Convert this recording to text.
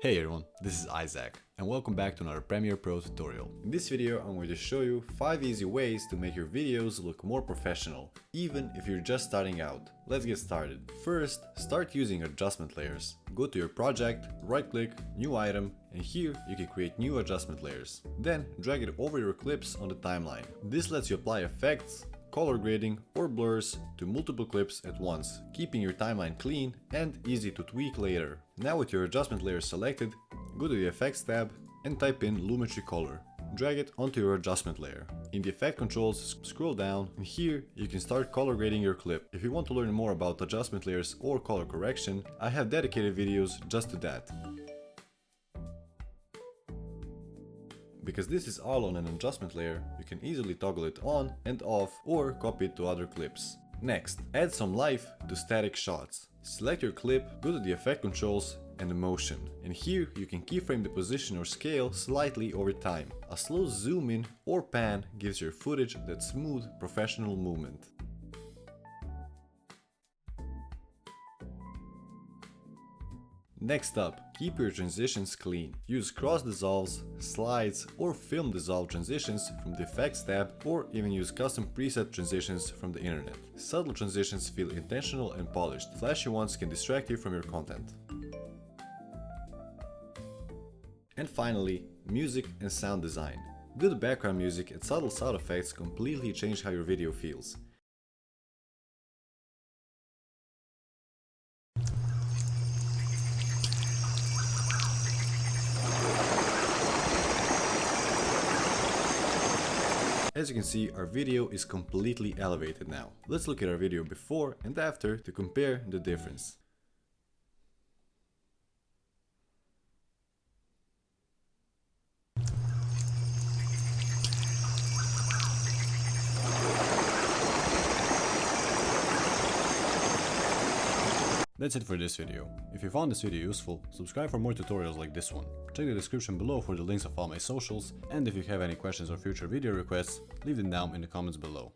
Hey everyone, this is Isaac and welcome back to another Premiere Pro tutorial. In this video I'm going to show you 5 easy ways to make your videos look more professional, even if you're just starting out. Let's get started. First, start using adjustment layers. Go to your project, right click, new item, and here you can create new adjustment layers. Then drag it over your clips on the timeline. This lets you apply effects, color grading or blurs to multiple clips at once, keeping your timeline clean and easy to tweak later. Now with your adjustment layer selected, go to the Effects tab and type in Lumetri Color. Drag it onto your adjustment layer. In the effect controls, scroll down and here you can start color grading your clip. If you want to learn more about adjustment layers or color correction, I have dedicated videos just to that. Because this is all on an adjustment layer, you can easily toggle it on and off or copy it to other clips. Next, add some life to static shots. Select your clip, go to the effect controls and the motion. And here you can keyframe the position or scale slightly over time. A slow zoom in or pan gives your footage that smooth, professional movement. Next up, keep your transitions clean. Use cross dissolves, slides or film dissolve transitions from the Effects tab or even use custom preset transitions from the internet. Subtle transitions feel intentional and polished. Flashy ones can distract you from your content. And finally, music and sound design. Good background music and subtle sound effects completely change how your video feels. As you can see, our video is completely elevated now. Let's look at our video before and after to compare the difference. That's it for this video. If you found this video useful, subscribe for more tutorials like this one. Check the description below for the links of all my socials, and if you have any questions or future video requests, leave them down in the comments below.